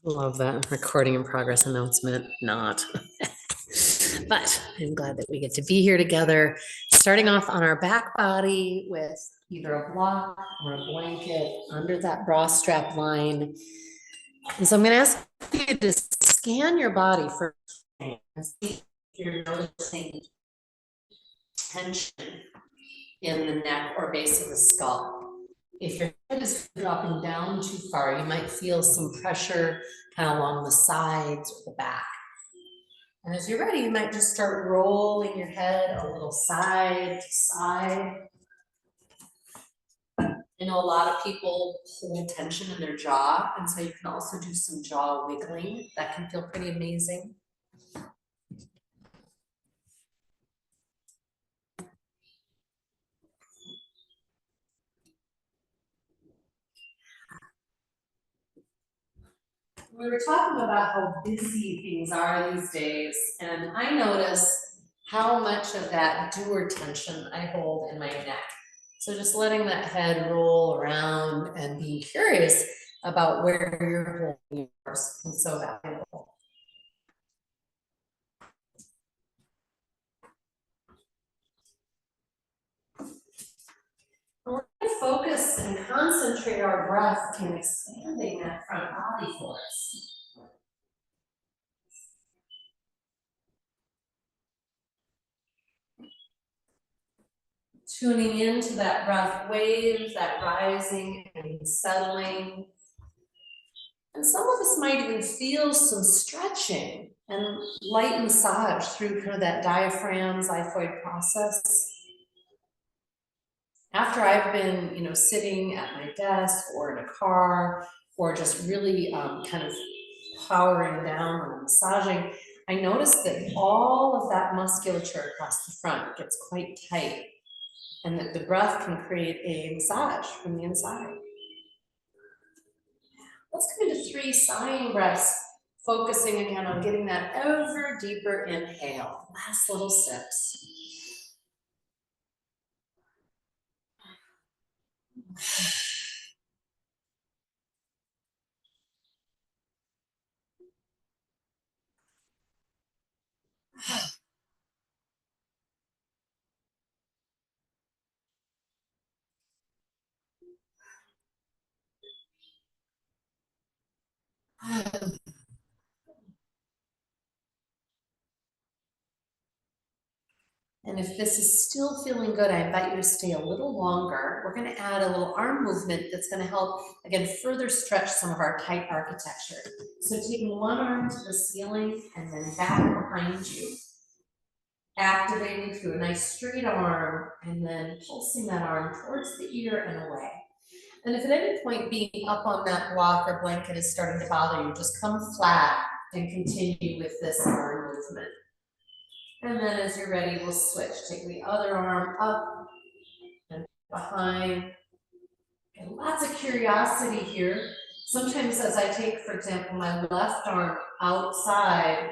Love that recording in progress announcement, not. But I'm glad that we get to be here together, starting off on our back body with either a block or a blanket under that bra strap line. And so I'm going to ask you to scan your body for and see if you're noticing tension in the neck or base of the skull. If your head is dropping down too far, you might feel some pressure kind of along the sides or the back. And as you're ready, you might just start rolling your head a little side to side. I know a lot of people hold tension in their jaw, and so you can also do some jaw wiggling. That can feel pretty amazing. We were talking about how busy things are these days, and I notice how much of that doer tension I hold in my neck. So just letting that head roll around and being curious about where you're holding yours is so valuable. We're going to focus and concentrate our breath in expanding that front body for us. Tuning into that breath wave, that rising and settling. And some of us might even feel some stretching and light massage through kind of that diaphragm xiphoid process. After I've been, sitting at my desk or in a car or just really kind of powering down or massaging, I noticed that all of that musculature across the front gets quite tight and that the breath can create a massage from the inside. Let's come into 3 sighing breaths, focusing again on getting that ever deeper inhale. Last little sips. And if this is still feeling good, I invite you to stay a little longer. We're going to add a little arm movement that's going to help, again, further stretch some of our tight architecture. So taking one arm to the ceiling and then back behind you. Activating through a nice straight arm and then pulsing that arm towards the ear and away. And if at any point being up on that block or blanket is starting to bother you, just come flat and continue with this arm movement. And then as you're ready, we'll switch. Take the other arm up and behind. And lots of curiosity here. Sometimes as I take, for example, my left arm outside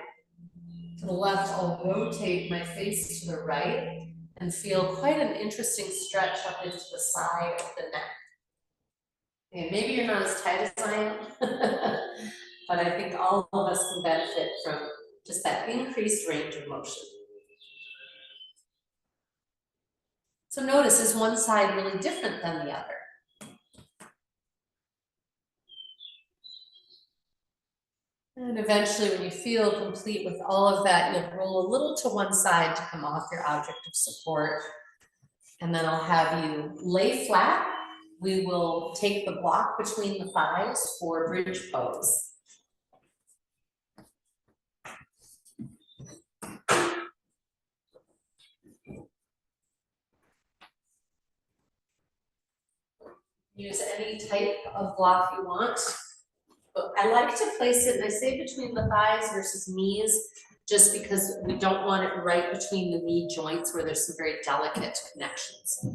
to the left, I'll rotate my face to the right and feel quite an interesting stretch up into the side of the neck. And maybe you're not as tight as I am, but I think all of us can benefit from just that increased range of motion. So notice, is one side really different than the other? And eventually, when you feel complete with all of that, you'll roll a little to one side to come off your object of support. And then I'll have you lay flat. We will take the block between the thighs for bridge pose. Use any type of block you want. But I like to place it, and I say between the thighs versus knees, just because we don't want it right between the knee joints where there's some very delicate connections.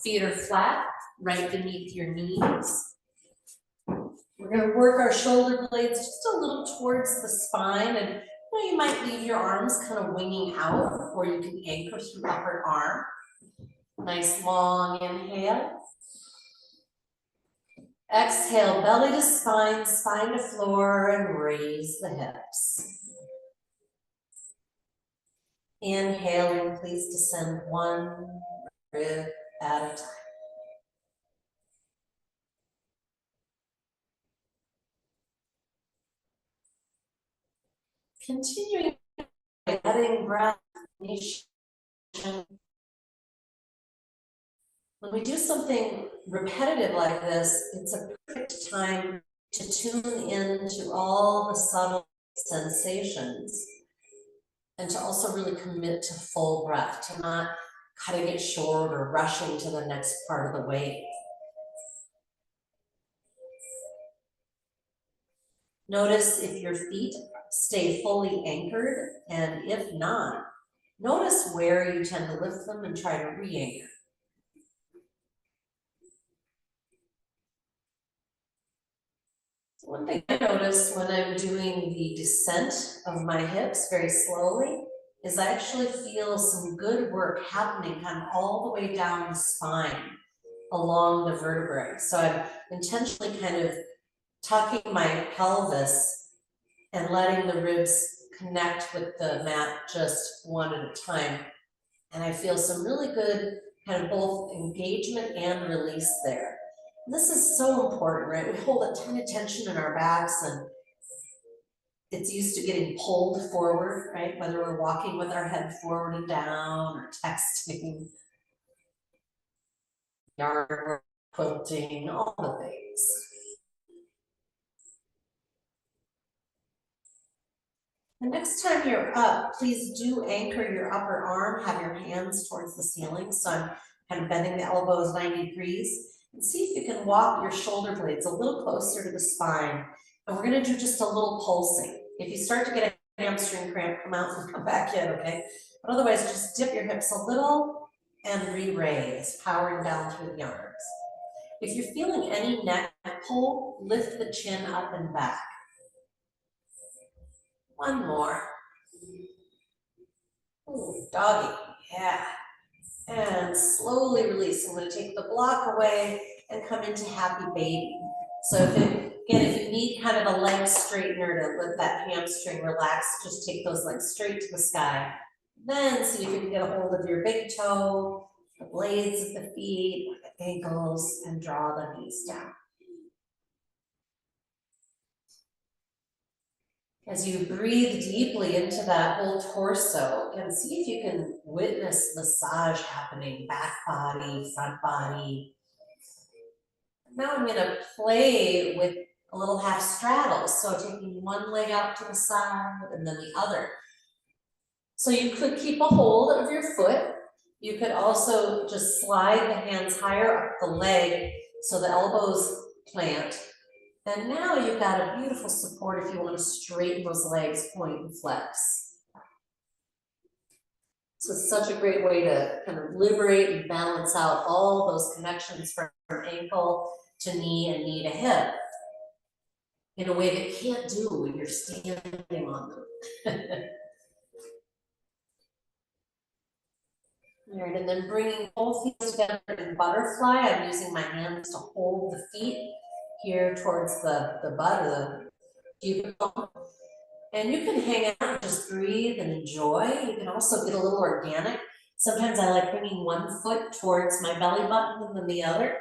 Feet are flat, right beneath your knees. We're going to work our shoulder blades just a little towards the spine, and you might leave your arms kind of winging out, or you can anchor through upper arm. Nice long inhale. Exhale, belly to spine, spine to floor, and raise the hips. Inhaling, please descend one rib at a time. Continuing, adding breath. When we do something repetitive like this, it's a perfect time to tune into all the subtle sensations and to also really commit to full breath, to not cutting it short or rushing to the next part of the wave. Notice if your feet stay fully anchored, and if not, notice where you tend to lift them and try to re-anchor. One thing I notice when I'm doing the descent of my hips very slowly is I actually feel some good work happening kind of all the way down the spine along the vertebrae. So I'm intentionally kind of tucking my pelvis and letting the ribs connect with the mat just one at a time. And I feel some really good kind of both engagement and release there. And this is so important, right? We hold a ton of tension in our backs and it's used to getting pulled forward, right? Whether we're walking with our head forward and down or texting, yard work, quilting, all the things. The next time you're up, please do anchor your upper arm, have your hands towards the ceiling. So I'm kind of bending the elbows 90 degrees. And see if you can walk your shoulder blades a little closer to the spine. And we're gonna do just a little pulsing. If you start to get a hamstring cramp, come out and come back in, okay? But otherwise, just dip your hips a little and re-raise, powering down through the arms. If you're feeling any neck pull, lift the chin up and back. One more. Ooh, doggy, yeah. And slowly release. I'm going to take the block away and come into happy baby. So if you need kind of a leg straightener to let that hamstring relax, just take those legs straight to the sky. Then see if you can get a hold of your big toe, the blades of the feet, the ankles, and draw the knees down. As you breathe deeply into that whole torso, and see if you can witness massage happening, back body, front body. Now I'm gonna play with a little half straddle. So taking one leg out to the side and then the other. So you could keep a hold of your foot. You could also just slide the hands higher up the leg so the elbows plant. And now you've got a beautiful support if you want to straighten those legs, point and flex. So it's such a great way to kind of liberate and balance out all those connections from ankle to knee and knee to hip in a way that you can't do when you're standing on them. All right, and then bringing both feet together in butterfly. I'm using my hands to hold the feet here towards the butt or the pubic bone. And you can hang out and just breathe and enjoy. You can also get a little organic. Sometimes I like bringing one foot towards my belly button and then the other.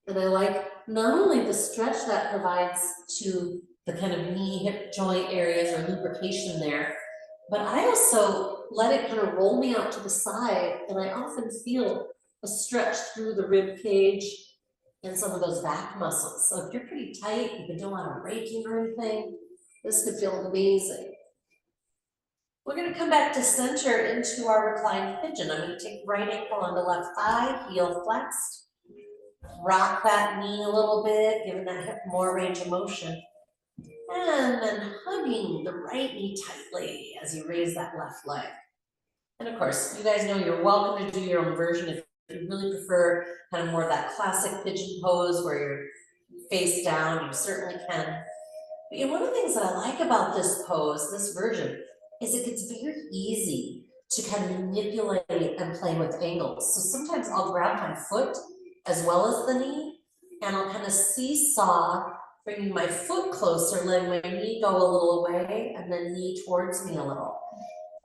And I like not only the stretch that provides to the kind of knee, hip joint areas or lubrication there, but I also let it kind of roll me out to the side, and I often feel a stretch through the rib cage and some of those back muscles. So if you're pretty tight, you've been doing a lot of raking or anything, this could feel amazing. We're going to come back to center into our reclined pigeon. I'm going to take right ankle onto left thigh, heel flexed. Rock that knee a little bit, giving that hip more range of motion. And then hugging the right knee tightly as you raise that left leg. And of course, you guys know you're welcome to do your own version if you really prefer kind of more of that classic pigeon pose where you're face down, you certainly can. But you know, one of the things that I like about this pose, this version, is it gets very easy to kind of manipulate and play with angles. So sometimes I'll grab my foot as well as the knee, and I'll kind of seesaw, bringing my foot closer, letting my knee go a little away, and then knee towards me a little.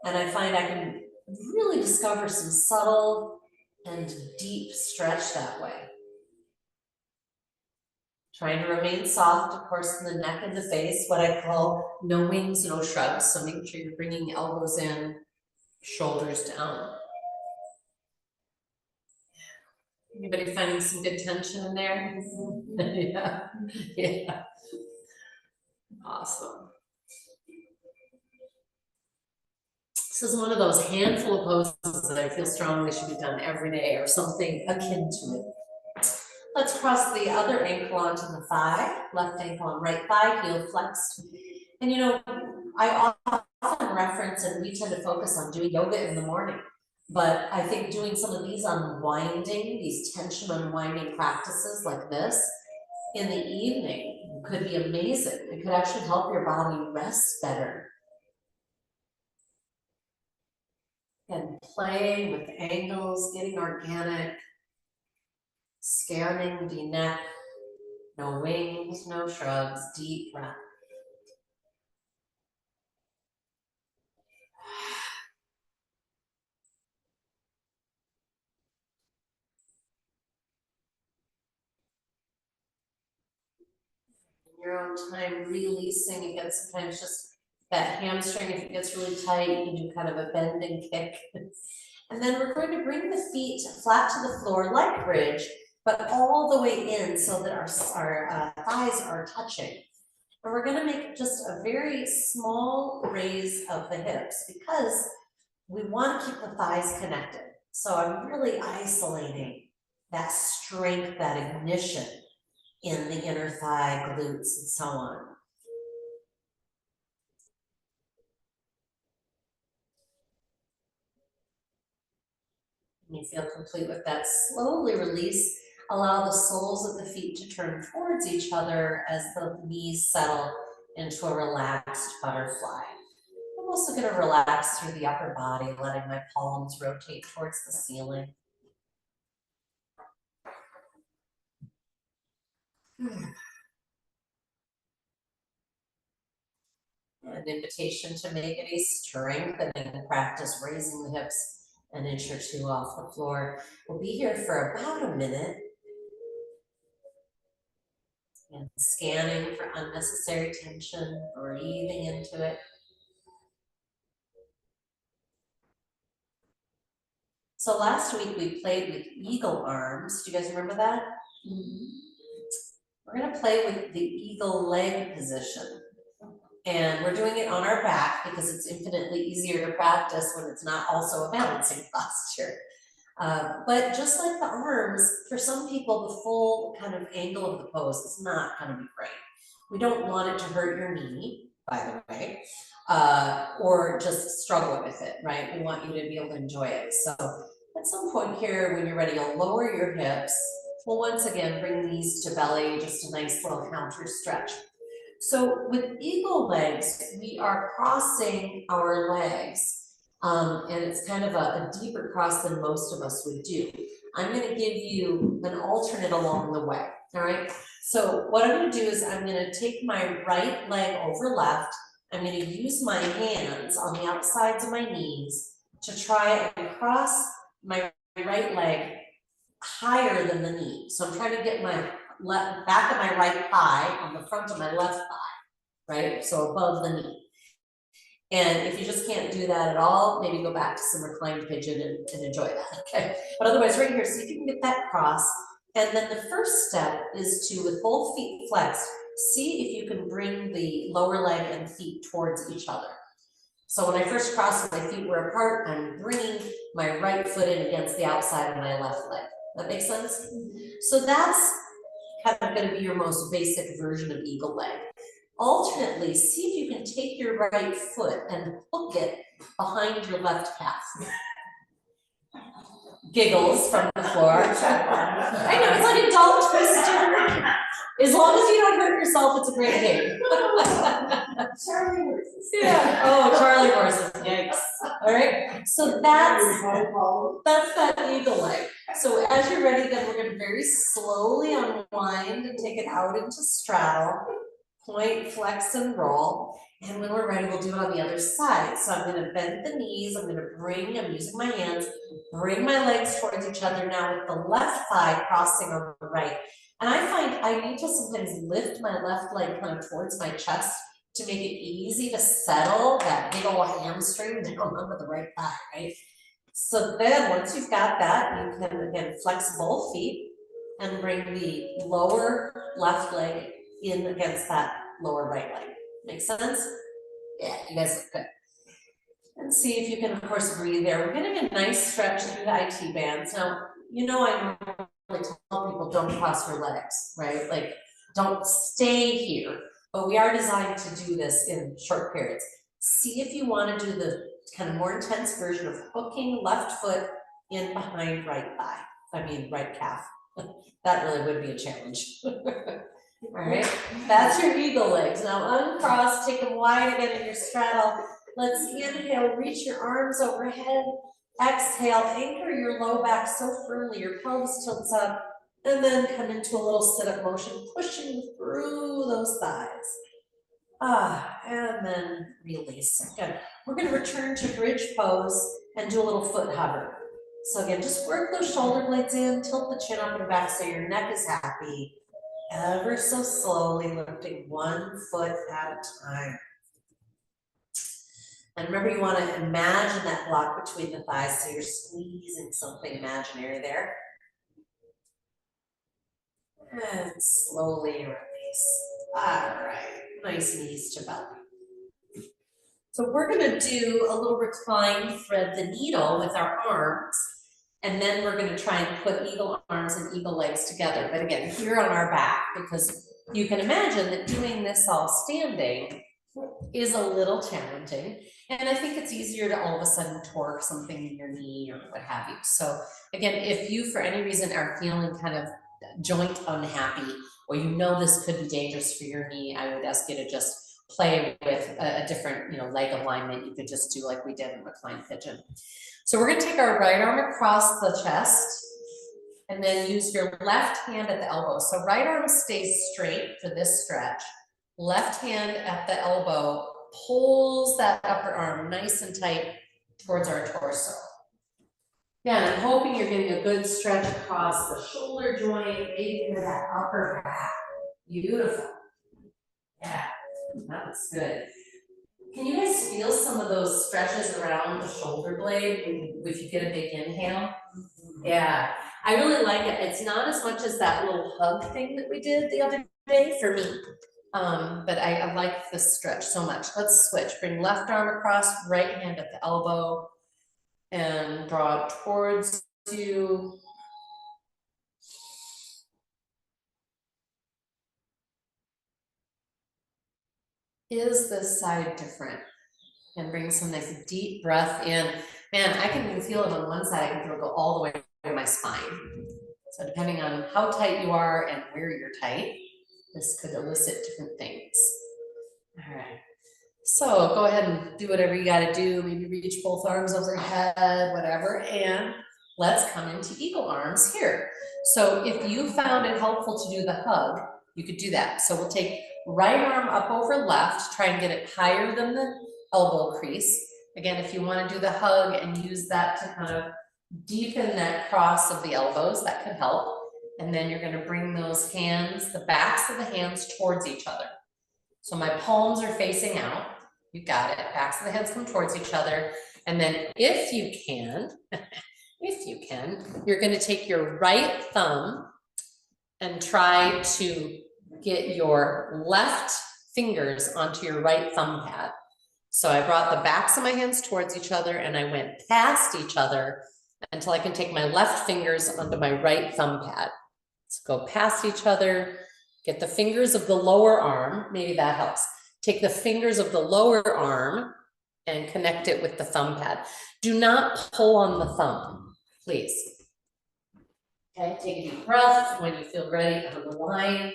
And I find I can really discover some subtle and deep stretch that way. Trying to remain soft, of course, in the neck and the face, what I call no wings, no shrugs. So make sure you're bringing elbows in, shoulders down. Anybody finding some good tension in there? Yeah, yeah. Awesome. This is one of those handful of poses that I feel strongly should be done every day or something akin to it. Let's cross the other ankle onto the thigh, left ankle on right thigh, heel flexed. And you know, I often reference, and we tend to focus on doing yoga in the morning, but I think doing some of these unwinding, these tension unwinding practices like this in the evening could be amazing. It could actually help your body rest better. And playing with angles, getting organic, scanning the neck, no wings, no shrugs, deep breath. In your own time, releasing, again, sometimes just that hamstring, if it gets really tight, you can do kind of a bend and kick. And then we're going to bring the feet flat to the floor like bridge, but all the way in so that our thighs are touching. And we're going to make just a very small raise of the hips because we want to keep the thighs connected. So I'm really isolating that strength, that ignition in the inner thigh, glutes, and so on. When you feel complete with that, slowly release. Allow the soles of the feet to turn towards each other as the knees settle into a relaxed butterfly. I'm also going to relax through the upper body, letting my palms rotate towards the ceiling. An invitation to make it a strengthening practice, raising the hips an inch or two off the floor. We'll be here for about a minute. And scanning for unnecessary tension, breathing into it. So last week we played with eagle arms. Do you guys remember that? Mm-hmm. We're going to play with the eagle leg position. And we're doing it on our back because it's infinitely easier to practice when it's not also a balancing posture. But just like the arms, for some people, the full kind of angle of the pose is not going to be great. We don't want it to hurt your knee, by the way, or just struggle with it, right? We want you to be able to enjoy it. So at some point here, when you're ready, you'll lower your hips. We'll once again bring these to belly, just a nice little counter stretch. So with eagle legs, we are crossing our legs. And it's kind of a deeper cross than most of us would do. I'm going to give you an alternate along the way, all right? So what I'm going to do is I'm going to take my right leg over left. I'm going to use my hands on the outsides of my knees to try and cross my right leg higher than the knee. So I'm trying to get my back of my right thigh on the front of my left thigh, right? So above the knee. And if you just can't do that at all, maybe go back to some reclined pigeon and enjoy that, okay? But otherwise, right here, see if you can get that cross. And then the first step is to, with both feet flexed, see if you can bring the lower leg and feet towards each other. So when I first crossed, my feet were apart, I'm bringing my right foot in against the outside of my left leg. That makes sense? So that's kind of going to be your most basic version of eagle leg. Alternately, see if you can take your right foot and hook it behind your left calf. Giggles from the floor. I know, it's like adult twister. As long as you don't hurt yourself, it's a great game. Charlie horses. Yeah. Oh, Charlie horses. Yikes. All right. So that's that eagle leg. so as you're ready, then we're gonna very slowly unwind and take it out into straddle. Point, flex, and roll. And when we're ready, we'll do it on the other side. So I'm gonna bend the knees, I'm using my hands, bring my legs towards each other now with the left thigh crossing over the right. And I find I need to sometimes lift my left leg kind of towards my chest to make it easy to settle that big old hamstring down onto the right thigh, right? So then once you've got that, you can again flex both feet and bring the lower left leg in against that lower right leg. Make sense? Yeah, you guys look good. And see if you can, of course, breathe there. We're getting a nice stretch through the IT bands. Now, you know, I normally tell people don't cross your legs, right? Like, don't stay here. But we are designed to do this in short periods. See if you want to do the kind of more intense version of hooking left foot in behind right thigh. Right calf. That really would be a challenge. All right, that's your eagle legs. Now uncross, take them wide again in your straddle. Let's inhale, reach your arms overhead. Exhale, anchor your low back so firmly your pelvis tilts up, and then come into a little sit-up motion, pushing through those thighs. And then release. Good. We're going to return to bridge pose and do a little foot hover. So again, just work those shoulder blades in, tilt the chin up and back so your neck is happy. Ever so slowly lifting one foot at a time. And remember, you want to imagine that block between the thighs, so you're squeezing something imaginary there. And slowly release. All right, nice knees to belly. So we're going to do a little recline, thread the needle with our arms. And then we're going to try and put eagle arms and eagle legs together. But again, here on our back, because you can imagine that doing this all standing is a little challenging. And I think it's easier to all of a sudden torque something in your knee or what have you. So again, if you for any reason are feeling kind of joint unhappy, or you know this could be dangerous for your knee, I would ask you to just play with a different, leg alignment. You could just do like we did in recline pigeon. So we're going to take our right arm across the chest and then use your left hand at the elbow. So right arm stays straight for this stretch. Left hand at the elbow pulls that upper arm nice and tight towards our torso. Yeah, I'm hoping you're getting a good stretch across the shoulder joint, maybe into that upper back. Beautiful. Yeah, that looks good. Can you guys feel some of those stretches around the shoulder blade if you get a big inhale? Yeah, I really like it. It's not as much as that little hug thing that we did the other day for me. But I like this stretch so much. Let's switch. Bring left arm across, right hand at the elbow, and draw it towards you. Is this side different? And bring some nice deep breath in. Man, I can even feel it on one side. I can feel it go all the way to my spine. So depending on how tight you are and where you're tight, this could elicit different things. All right. So go ahead and do whatever you got to do. Maybe reach both arms overhead, whatever. And let's come into eagle arms here. So if you found it helpful to do the hug, you could do that. So we'll take right arm up over left, try and get it higher than the elbow crease. Again, if you want to do the hug and use that to kind of deepen that cross of the elbows, that could help. And then you're going to bring those hands, the backs of the hands towards each other. So my palms are facing out. You got it. Backs of the hands come towards each other. And then if you can, you're going to take your right thumb and try to get your left fingers onto your right thumb pad. So I brought the backs of my hands towards each other and I went past each other until I can take my left fingers onto my right thumb pad. So go past each other, get the fingers of the lower arm, maybe that helps. Take the fingers of the lower arm and connect it with the thumb pad. Do not pull on the thumb, please. Okay, take a deep breath when you feel ready on the line.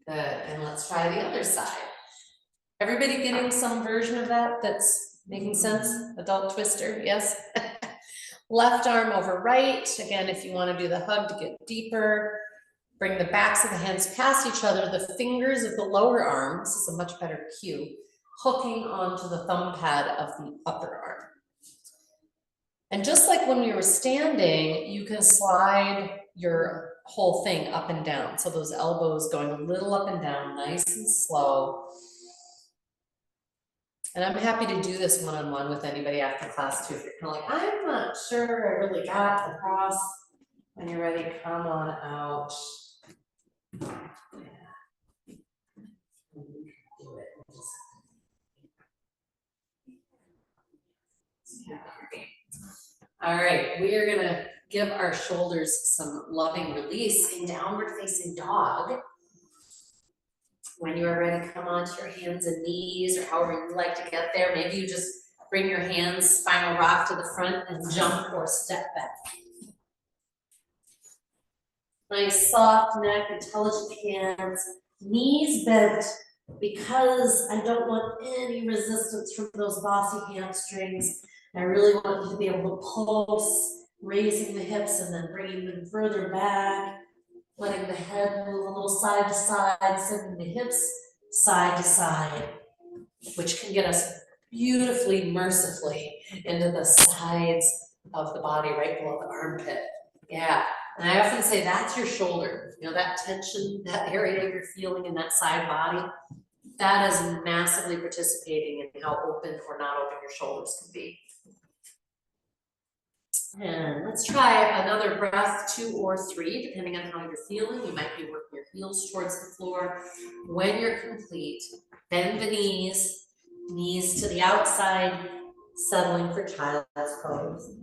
Good, and let's try the other side. Everybody getting some version of that that's making sense? Adult twister, yes? Left arm over right. Again, if you want to do the hug to get deeper, bring the backs of the hands past each other. The fingers of the lower arm, this is a much better cue, hooking onto the thumb pad of the upper arm. And just like when we were standing, you can slide your whole thing up and down. So those elbows going a little up and down, nice and slow. And I'm happy to do this one-on-one with anybody after class too. If you're kind of like, I'm not sure I really got the cross. When you're ready, come on out. Yeah. Do it. Yeah. All right, we are gonna give our shoulders some loving release in downward facing dog. When you are ready, come onto your hands and knees, or however you like to get there. Maybe you just bring your hands, spinal rock to the front and jump or step back. Nice soft neck, intelligent hands, knees bent, because I don't want any resistance from those bossy hamstrings. I really want you to be able to pulse, raising the hips and then bringing them further back, letting the head move a little side to side, sending the hips side to side, which can get us beautifully, mercifully into the sides of the body, right below the armpit. Yeah, and I often say that's your shoulder. You know, that tension, that area you're feeling in that side body, that is massively participating in how open or not open your shoulders can be. And let's try another breath, 2 or 3, depending on how you're feeling. You might be working your heels towards the floor. When you're complete, bend the knees, knees to the outside, settling for child's pose.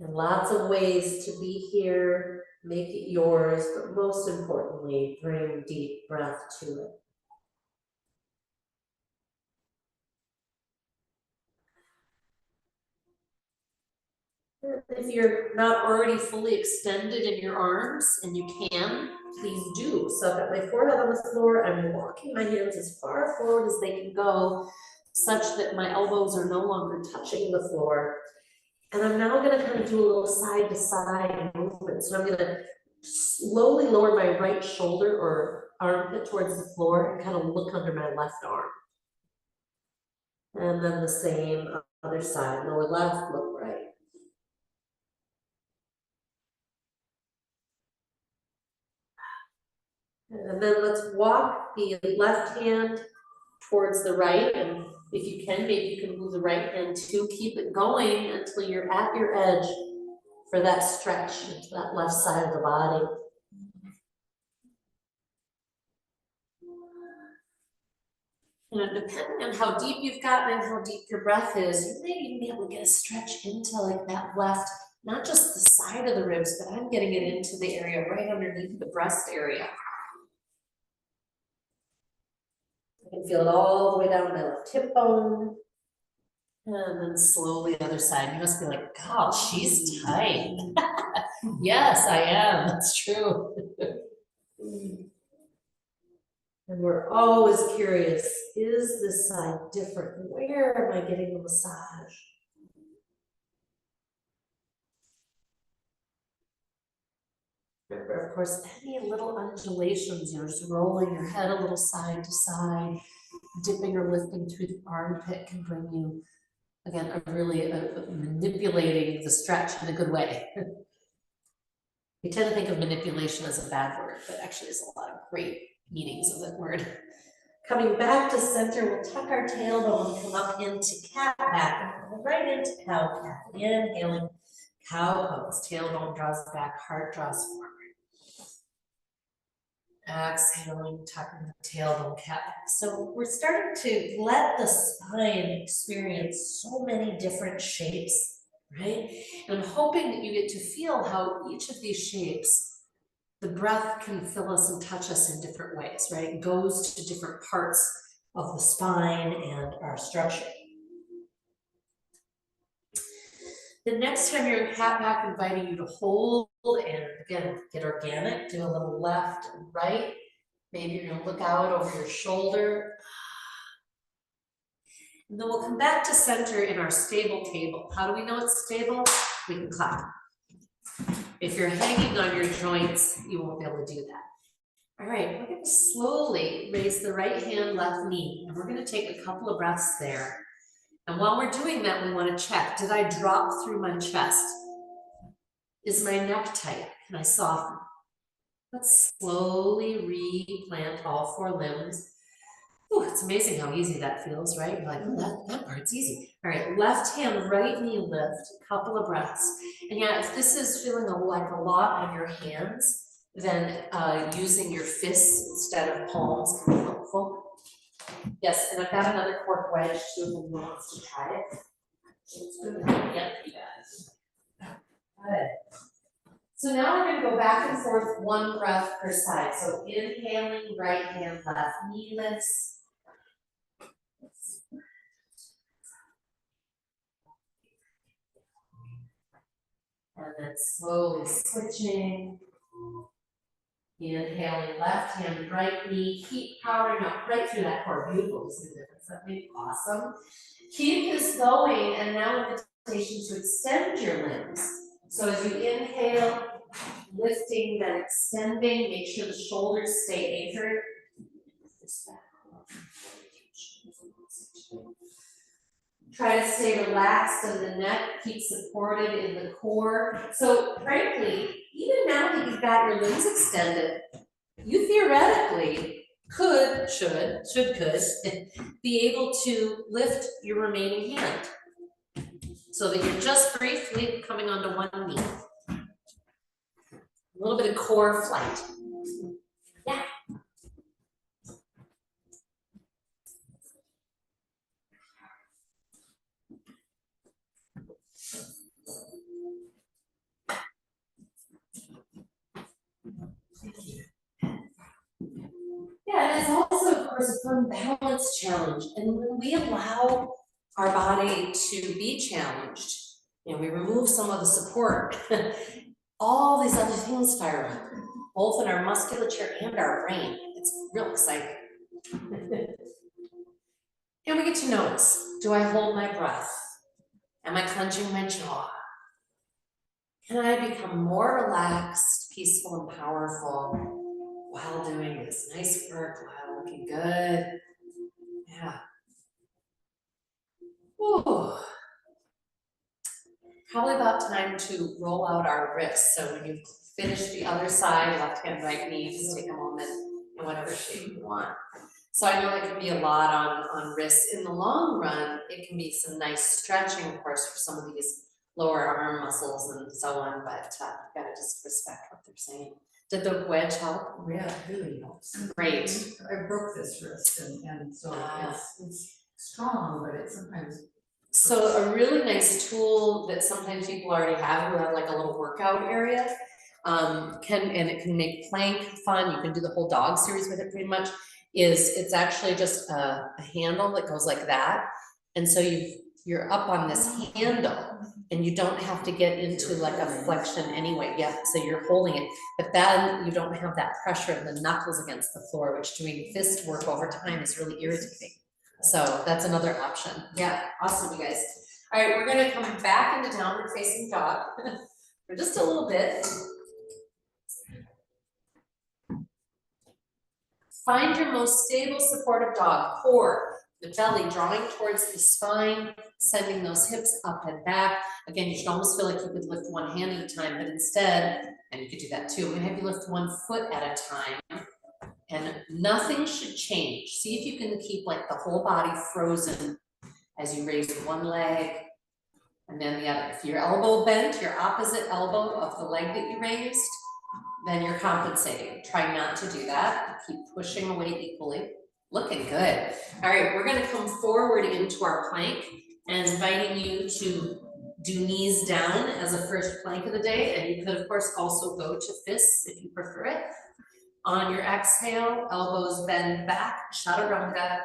And lots of ways to be here, make it yours, but most importantly, bring deep breath to it. If you're not already fully extended in your arms, and you can, please do. So I've got my forehead on the floor, I'm walking my hands as far forward as they can go, such that my elbows are no longer touching the floor. And I'm now gonna kind of do a little side to side movement. So I'm gonna slowly lower my right shoulder or armpit towards the floor and kind of look under my left arm. And then the same other side, lower left, look right. And then let's walk the left hand towards the right, and if you can, maybe you can move the right hand too. Keep it going until you're at your edge for that stretch into that left side of the body. And depending on how deep you've gotten and how deep your breath is, you may even be able to get a stretch into like that left, not just the side of the ribs, but I'm getting it into the area right underneath the breast area. I can feel it all the way down my left hip bone. And then slowly the other side. You must be like, God, she's tight. Yes, I am. That's true. And we're always curious, is this side different? Where am I getting the massage? Remember, of course, any little undulations, you know, just rolling your head a little side to side, dipping or lifting through the armpit can bring you, again, manipulating the stretch in a good way. We tend to think of manipulation as a bad word, but actually there's a lot of great meanings of that word. Coming back to center, we'll tuck our tailbone and come up into cat back, and right into cow cat. Inhaling, cow pose, tailbone draws back, heart draws forward. Exhaling, tucking the tailbone, cat back. So we're starting to let the spine experience so many different shapes, right? And I'm hoping that you get to feel how each of these shapes, the breath can fill us and touch us in different ways, right? It goes to different parts of the spine and our structure. The next time you're in cat back, inviting you to hold and again, get organic, do a little left and right. Maybe you're gonna look out over your shoulder. And then we'll come back to center in our stable table. How do we know it's stable? We can clap. If you're hanging on your joints, you won't be able to do that. All right, we're gonna slowly raise the right hand, left knee, and we're gonna take a couple of breaths there. And while we're doing that, we wanna check, did I drop through my chest? Is my neck tight? Can I soften? Let's slowly replant all four limbs. Oh, it's amazing how easy that feels, right? You're like, oh, that part's easy. All right, left hand, right knee lift, couple of breaths. And yeah, if this is feeling like a lot on your hands, then using your fists instead of palms can be helpful. Yes, and I've got another cork wedge too, if anyone wants to try it. It's good. Yep, you guys. Good. So now we're gonna go back and forth, one breath per side. So inhaling, right hand, left knee lifts. And then slowly switching. Inhaling, left hand, right knee, keep powering up right through that core. Beautiful, see the difference, that'd be awesome. Keep this going, and now invitation to extend your limbs. So as you inhale, lifting, then extending, make sure the shoulders stay anchored. Try to stay relaxed in the neck, keep supported in the core. So frankly, even now that you've got your limbs extended, you theoretically could be able to lift your remaining hand so that you're just briefly coming onto one knee. A little bit of core flight. Yeah. Yeah, and it's also, of course, a fun balance challenge. And when we allow our body to be challenged, and we remove some of the support, all these other things fire up, both in our musculature and our brain. It's real exciting. And we get to notice, do I hold my breath? Am I clenching my jaw? Can I become more relaxed, peaceful, and powerful while doing this nice work, while looking good? Yeah. Ooh. Probably about time to roll out our wrists. So when you finish the other side, left hand, right knee, just take a moment in whatever shape you want. So I know that can be a lot on wrists. In the long run, it can be some nice stretching, of course, for some of these lower arm muscles and so on, but you gotta just respect what they're saying. Did the wedge help? Yeah, it really helps. Great. I broke this wrist and so it's strong, but it sometimes. So a really nice tool that sometimes people already have who have like a little workout area, and it can make plank fun. You can do the whole dog series with it pretty much. It's actually just a handle that goes like that, and so you're up on this handle, and you don't have to get into like a flexion anyway. Yeah, so you're holding it, but then you don't have that pressure of the knuckles against the floor, which doing fist work over time is really irritating. So that's another option. Yeah, awesome, you guys. All right, we're gonna come back into downward facing dog for just a little bit. Find your most stable, supportive dog. Core, the belly drawing towards the spine, sending those hips up and back. Again, you should almost feel like you could lift one hand at a time, but instead, and you could do that too, I'm gonna have you lift 1 foot at a time. And nothing should change. See if you can keep like the whole body frozen as you raise one leg and then the other. If your elbow bent, your opposite elbow of the leg that you raised, then you're compensating. Try not to do that. Keep pushing away equally. Looking good. All right, we're gonna come forward into our plank and inviting you to do knees down as a first plank of the day. And you could of course also go to fists if you prefer it. On your exhale, elbows bend back, chaturanga.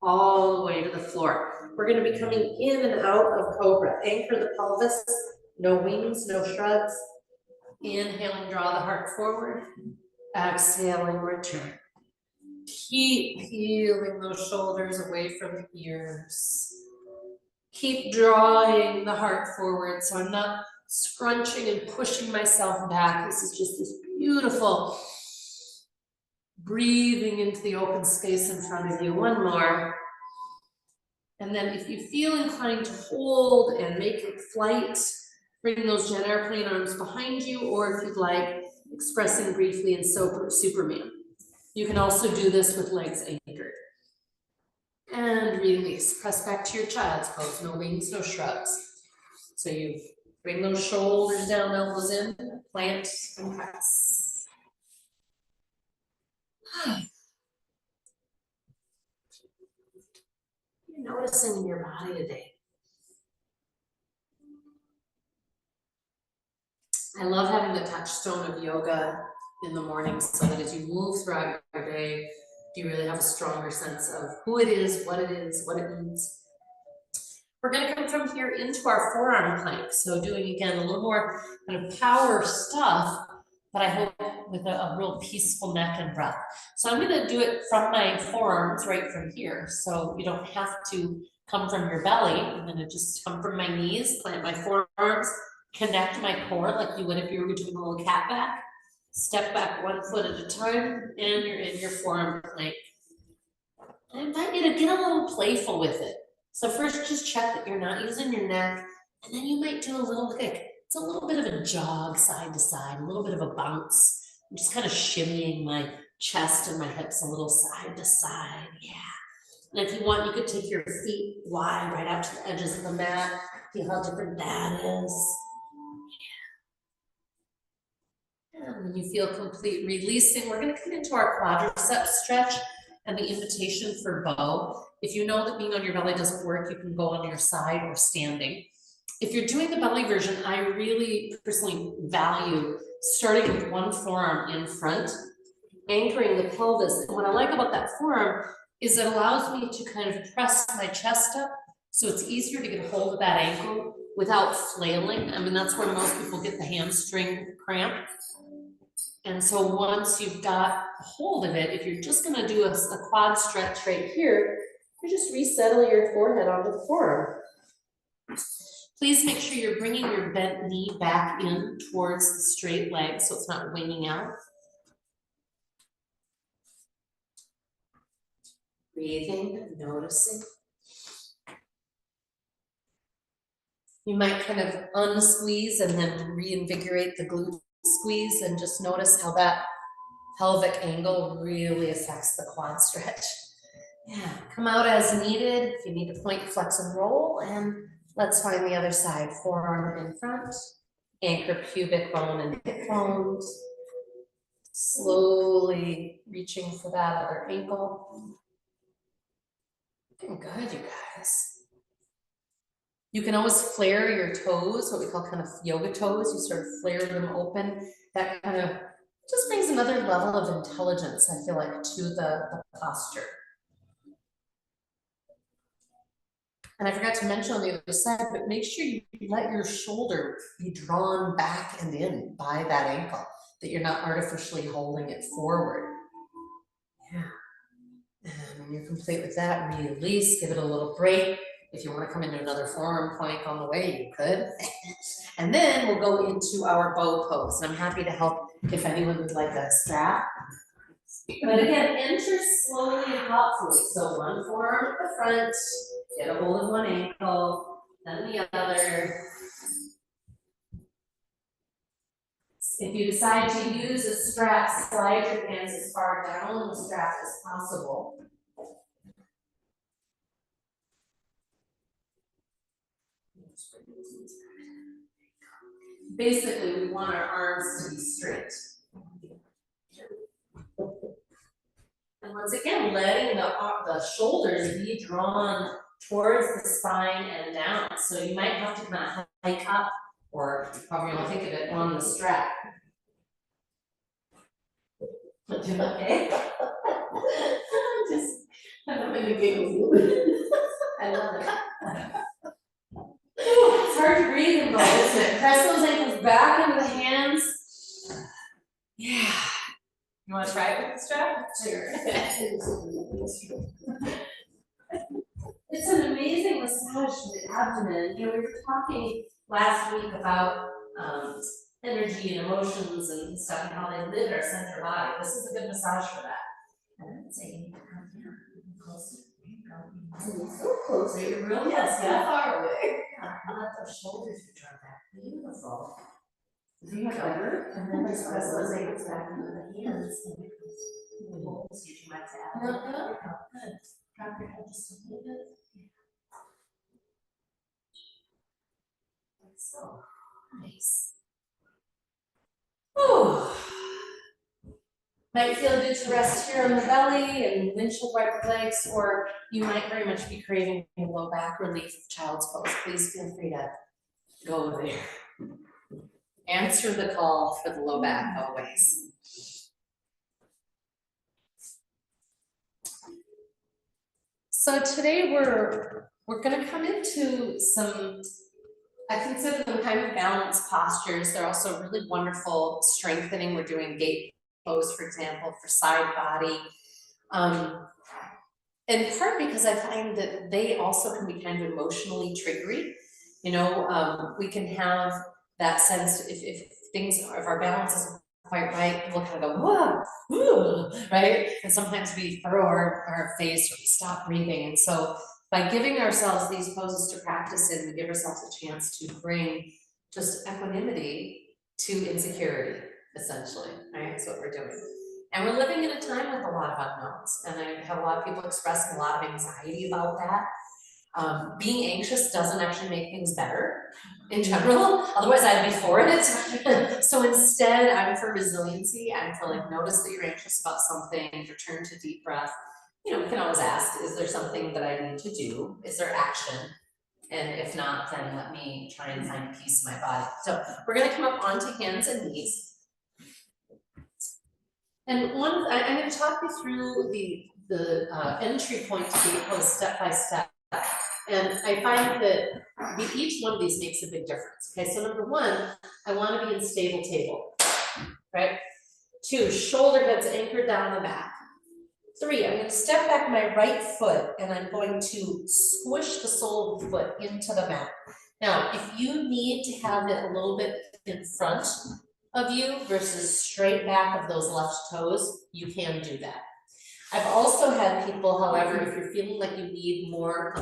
all the way to the floor. We're gonna be coming in and out of cobra. Anchor the pelvis, no wings, no shrugs. Inhaling, draw the heart forward. Exhaling, return. Keep peeling those shoulders away from the ears. Keep drawing the heart forward so I'm not scrunching and pushing myself back. This is just this beautiful breathing into the open space in front of you. One more. And then if you feel inclined to hold and make it flight, bring those jet airplane arms behind you, or if you'd like, expressing briefly in Superman. You can also do this with legs anchored. And release, press back to your child's pose, no wings, no shrugs. So you bring those shoulders down, elbows in, plant and press. You're noticing in your body today. I love having the touchstone of yoga in the morning so that as you move throughout your day, you really have a stronger sense of who it is, what it means. We're gonna come from here into our forearm plank. So doing again, a little more kind of power stuff, but I hope with a real peaceful neck and breath. So I'm gonna do it from my forearms right from here. So you don't have to come from your belly. I'm gonna just come from my knees, plant my forearms, connect my core like you would if you were doing a little cat back. Step back 1 foot at a time, and you're in your forearm plank. I invite you to get a little playful with it. So first, just check that you're not using your neck, and then you might do a little kick. It's a little bit of a jog side to side, a little bit of a bounce. I'm just kind of shimmying my chest and my hips a little side to side, yeah. And if you want, you could take your feet wide right out to the edges of the mat. Feel how different that is. And when you feel complete releasing, we're going to come into our quadricep stretch and the invitation for bow. If you know that being on your belly doesn't work, you can go on your side or standing. If you're doing the belly version, I really personally value starting with one forearm in front, anchoring the pelvis. And what I like about that forearm is it allows me to kind of press my chest up, so it's easier to get a hold of that ankle without flailing. I mean, that's where most people get the hamstring cramp. And so once you've got a hold of it, if you're just gonna do a quad stretch right here, you just resettle your forehead onto the forearm. Please make sure you're bringing your bent knee back in towards the straight leg so it's not winging out. Breathing, noticing. You might kind of unsqueeze and then reinvigorate the glute squeeze and just notice how that pelvic angle really affects the quad stretch. Yeah, come out as needed. If you need to point, flex, and roll, and let's find the other side. Forearm in front, anchor pubic bone and hip bones. Slowly reaching for that other ankle. Looking good, you guys. You can always flare your toes, what we call kind of yoga toes. You sort of flare them open. That kind of just brings another level of intelligence, I feel like, to the posture. And I forgot to mention on the other side, but make sure you let your shoulder be drawn back and in by that ankle, that you're not artificially holding it forward. Yeah. And when you're complete with that, release, give it a little break. If you want to come into another forearm plank on the way, you could. And then we'll go into our bow pose. And I'm happy to help if anyone would like a strap. But again, enter slowly and thoughtfully. So one forearm at the front, get a hold of one ankle, then the other. If you decide to use a strap, slide your hands as far down the strap as possible. Basically, we want our arms to be straight. And once again, letting the shoulders be drawn towards the spine and down. So you might have to kind of hike up, or however you want to think of it, on the strap. Okay? Just That made me giggle. I love it. It's hard to breathe in both, isn't it? Press those ankles back into the hands. Yeah. You wanna try it with the strap? Sure. It's an amazing massage for the abdomen. You know, we were talking last week about energy and emotions and stuff and how they live our central body. This is a good massage for that. And I'd say you need to come here, closer. So close. So you're real close, yeah. Far away. Yeah, and let those shoulders return back. Beautiful. Do you have ever? And then just press those ankles back into the hands and see if you might say, no, no. Good. Drop your head just a little bit. Like so. Nice. Whew. Might feel good to rest here on the belly and windshield wiper legs, or you might very much be craving low back relief of child's pose. Please feel free to go there. Answer the call for the low back always. So today we're gonna come into some, I consider them kind of balanced postures. They're also really wonderful strengthening. We're doing gate pose, for example, for side body. In part because I find that they also can be kind of emotionally triggery. You know, we can have that sense if our balance isn't quite right, we'll kind of go, whoa, ooh, right? And sometimes we furrow our face or we stop breathing. And so by giving ourselves these poses to practice in, we give ourselves a chance to bring just equanimity to insecurity, essentially, right? That's what we're doing. And we're living in a time with a lot of unknowns, and I have a lot of people expressing a lot of anxiety about that. Being anxious doesn't actually make things better in general, otherwise I'd be for it. So instead, I'm for resiliency. I'm for like, notice that you're anxious about something, return to deep breath. You know, we can always ask, is there something that I need to do? Is there action? And if not, then let me try and find peace in my body. So we're gonna come up onto hands and knees. And I'm gonna talk you through the entry point to gate pose step by step. And I find that each one of these makes a big difference. Okay, so number one, I want to be in stable table, right? 2, shoulder heads anchored down the back. 3, I'm going to step back my right foot and I'm going to squish the sole of the foot into the mat. Now, if you need to have it a little bit in front of you versus straight back of those left toes, you can do that. I've also had people, however, if you're feeling like you need more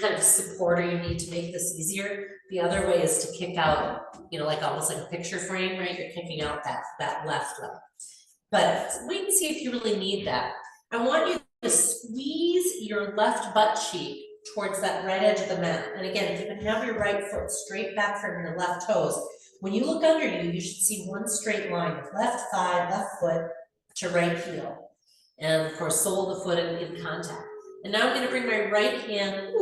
kind of support or you need to make this easier, the other way is to kick out, you know, like almost like a picture frame, right? You're kicking out that left leg. But wait and see if you really need that. I want you to squeeze your left butt cheek towards that right edge of the mat. And again, if you can have your right foot straight back from your left toes, when you look under you, you should see one straight line, left thigh, left foot to right heel. And of course, sole of the foot in contact. And now I'm going to bring my right hand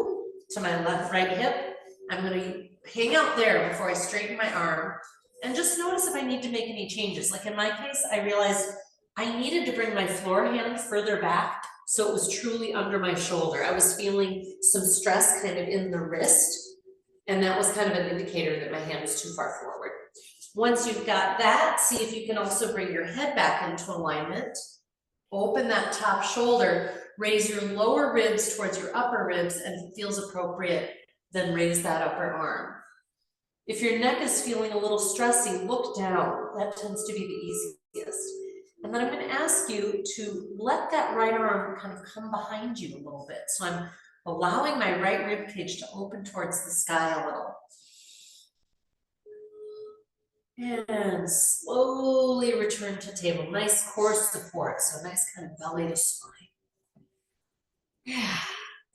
to my right hip. I'm going to hang out there before I straighten my arm. And just notice if I need to make any changes. Like in my case, I realized I needed to bring my floor hand further back so it was truly under my shoulder. I was feeling some stress kind of in the wrist. And that was kind of an indicator that my hand was too far forward. Once you've got that, see if you can also bring your head back into alignment. Open that top shoulder, raise your lower ribs towards your upper ribs, and if it feels appropriate, then raise that upper arm. If your neck is feeling a little stressy, look down. That tends to be the easiest. And then I'm going to ask you to let that right arm kind of come behind you a little bit. So I'm allowing my right rib cage to open towards the sky a little. And slowly return to table. Nice core support, so nice kind of belly to spine. Yeah,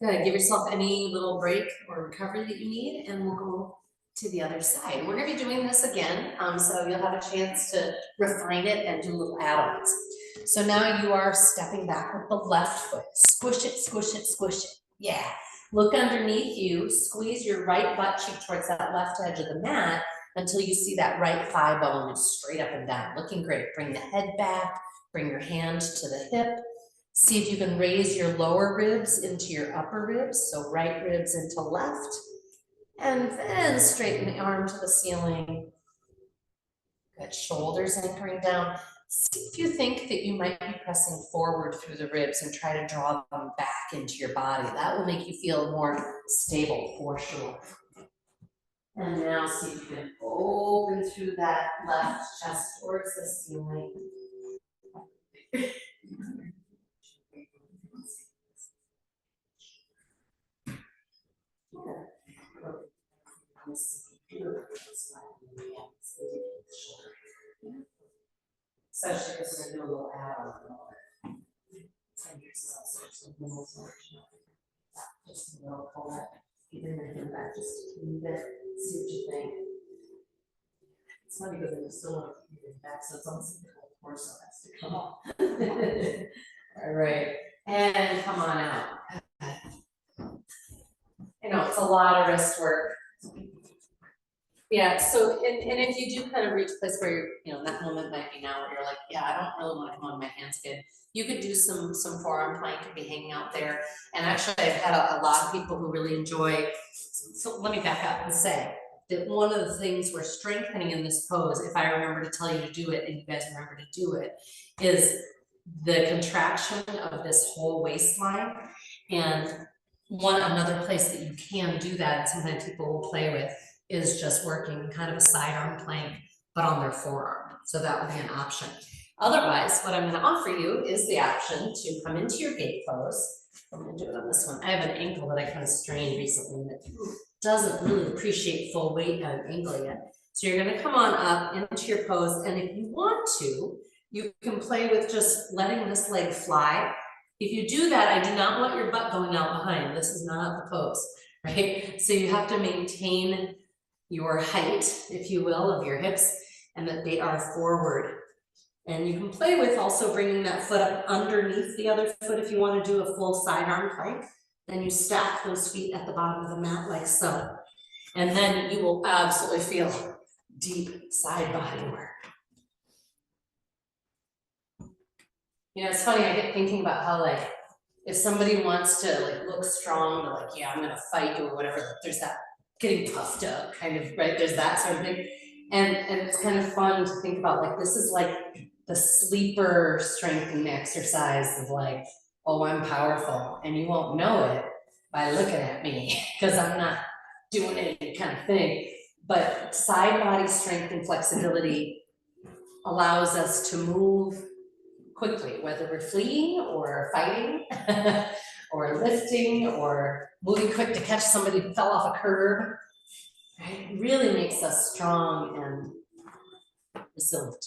good. Give yourself any little break or recovery that you need, and we'll go to the other side. We're going to be doing this again, so you'll have a chance to refine it and do little add-ons. So now you are stepping back with the left foot. Squish it, squish it, squish it. Yeah. Look underneath you. Squeeze your right butt cheek towards that left edge of the mat until you see that right thigh bone is straight up and down, looking great. Bring the head back, bring your hand to the hip, See if you can raise your lower ribs into your upper ribs, so right ribs into left. And then straighten the arm to the ceiling. Good, shoulders anchoring down. See if you think that you might be pressing forward through the ribs and try to draw them back into your body. That will make you feel more stable for sure. And now see if you can open through that left chest towards the ceiling. Especially because we're gonna do a little add on the lower. So here's all sorts of little selection. Just a little pull up, even your hand back just a teeny bit, see what you think. It's funny because I still want to keep it back, so it's almost like the whole torso has to come off. All right, and come on out. You know, it's a lot of wrist work. Yeah, so, and if you do kind of reach a place where you're, you know, that moment might be now where you're like, yeah, I don't really wanna come on my hands again. You could do some forearm plank and be hanging out there. And actually, I've had a lot of people who really enjoy, so let me back up and say that one of the things we're strengthening in this pose, if I remember to tell you to do it and you guys remember to do it, is the contraction of this whole waistline. And another place that you can do that, and sometimes people will play with, is just working kind of a sidearm plank, but on their forearm. So that would be an option. Otherwise, what I'm gonna offer you is the option to come into your gate pose. I'm gonna do it on this one. I have an ankle that I kind of strained recently that doesn't really appreciate full weight at an ankle yet. So you're gonna come on up into your pose, and if you want to, you can play with just letting this leg fly. If you do that, I do not want your butt going out behind. This is not the pose, right? So you have to maintain your height, if you will, of your hips, and that they are forward. And you can play with also bringing that foot up underneath the other foot if you want to do a full sidearm plank. Then you stack those feet at the bottom of the mat like so. And then you will absolutely feel deep side body work. You know, it's funny, I get thinking about how, like, if somebody wants to like look strong, they're like, yeah, I'm gonna fight you or whatever, there's that getting puffed up kind of, right? There's that sort of thing. And it's kind of fun to think about, like, this is like the sleeper strengthening exercise of like, oh, I'm powerful, and you won't know it by looking at me because I'm not doing any kind of thing. But side body strength and flexibility allows us to move quickly, whether we're fleeing or fighting or lifting or moving quick to catch somebody who fell off a curb. Right? It really makes us strong and resilient.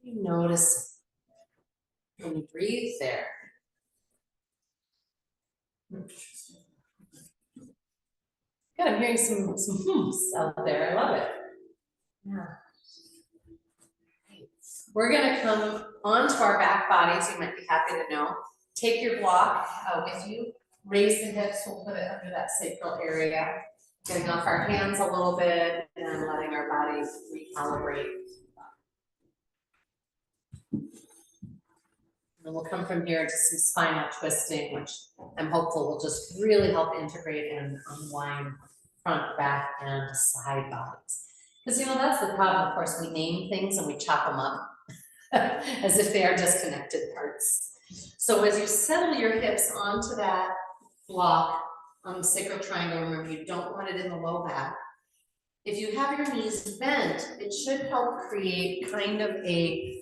You notice when you breathe there. Good, I'm hearing some hums out there. I love it. Yeah. We're gonna come onto our back bodies. You might be happy to know. Take your block with you. Raise the hips. We'll put it under that sacral area. Getting off our hands a little bit and letting our bodies recalibrate. And we'll come from here to some spinal twisting, which I'm hopeful will just really help integrate and unwind front, back, and side bodies. Because, you know, that's the problem. Of course, we name things and we chop them up as if they are disconnected parts. So as you settle your hips onto that block on the sacral triangle, remember you don't want it in the low back. If you have your knees bent, it should help create kind of a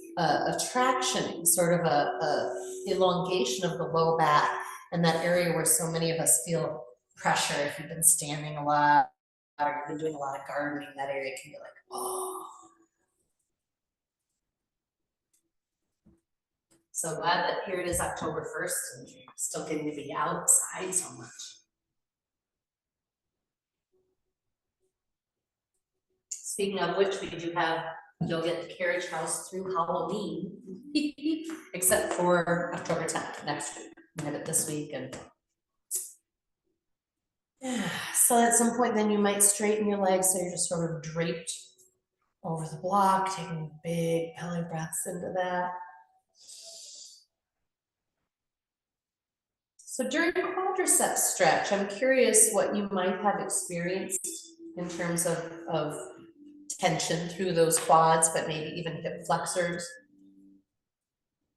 traction, sort of a elongation of the low back and that area where so many of us feel pressure if you've been standing a lot or you've been doing a lot of gardening. That area can be like, oh. So glad that here it is October 1st and still getting to be outside so much. Speaking of which, we do have, you'll get the carriage house through Halloween, except for October 10th, next week. We have it this week, and so at some point then you might straighten your legs so you're just sort of draped over the block, taking big belly breaths into that. So during quadricep stretch, I'm curious what you might have experienced in terms of tension through those quads, but maybe even hip flexors.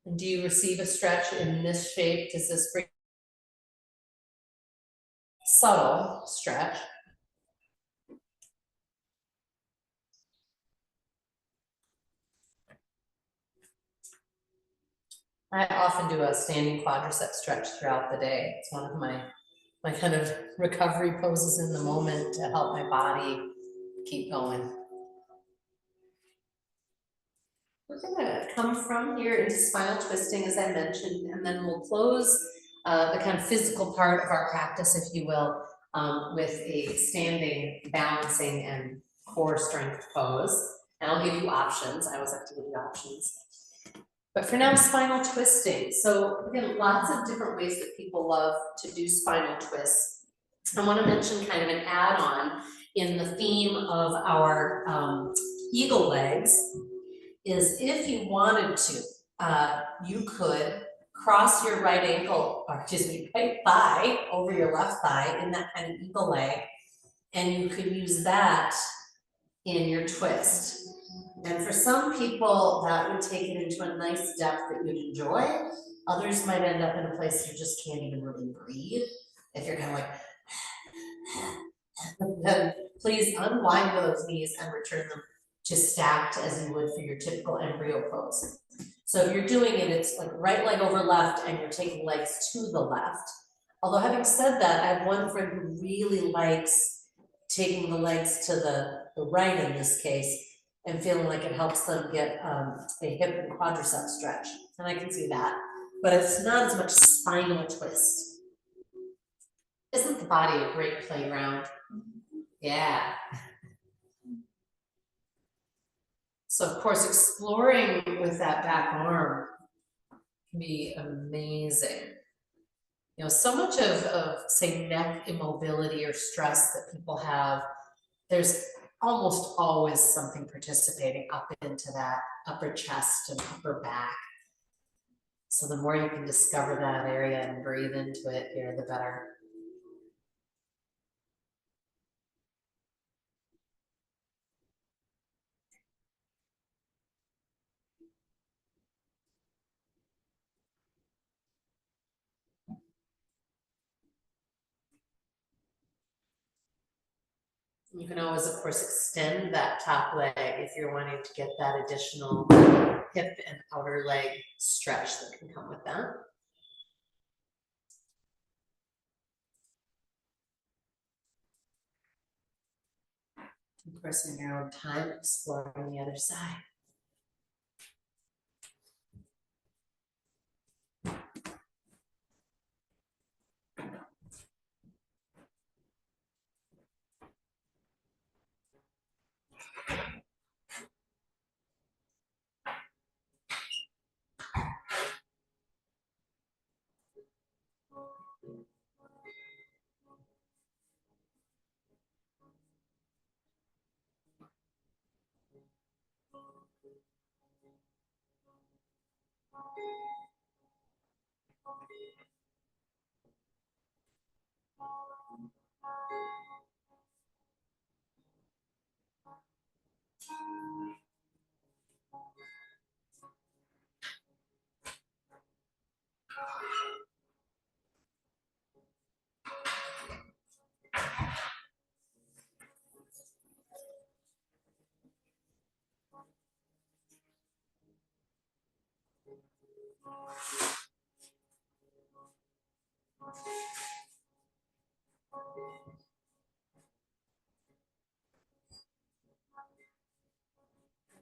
And do you receive a stretch in this shape? Does this bring subtle stretch? I often do a standing quadricep stretch throughout the day. It's one of my kind of recovery poses in the moment to help my body keep going. We're gonna come from here into spinal twisting, as I mentioned, and then we'll close the kind of physical part of our practice, if you will, with a standing, balancing, and core strength pose. And I'll give you options. I always like to give you options. But for now, spinal twisting. So again, lots of different ways that people love to do spinal twists. I want to mention kind of an add-on in the theme of our eagle legs is if you wanted to, you could cross your right ankle, or excuse me, right thigh over your left thigh in that kind of eagle leg, and you could use that in your twist. And for some people, that would take it into a nice depth that you'd enjoy. Others might end up in a place you just can't even really breathe. If you're kind of like, then please unwind those knees and return them to stacked as you would for your typical embryo pose. So if you're doing it, it's like right leg over left and you're taking legs to the left. Although having said that, I have one friend who really likes taking the legs to the right in this case and feeling like it helps them get a hip and quadricep stretch. And I can see that, but it's not as much spinal twist. Isn't the body a great playground? Yeah. So of course, exploring with that back arm can be amazing. You know, so much of say neck immobility or stress that people have, there's almost always something participating up into that upper chest and upper back. So the more you can discover that area and breathe into it here, the better. You can always, of course, extend that top leg if you're wanting to get that additional hip and outer leg stretch that can come with that. Of course, in your own time, exploring the other side.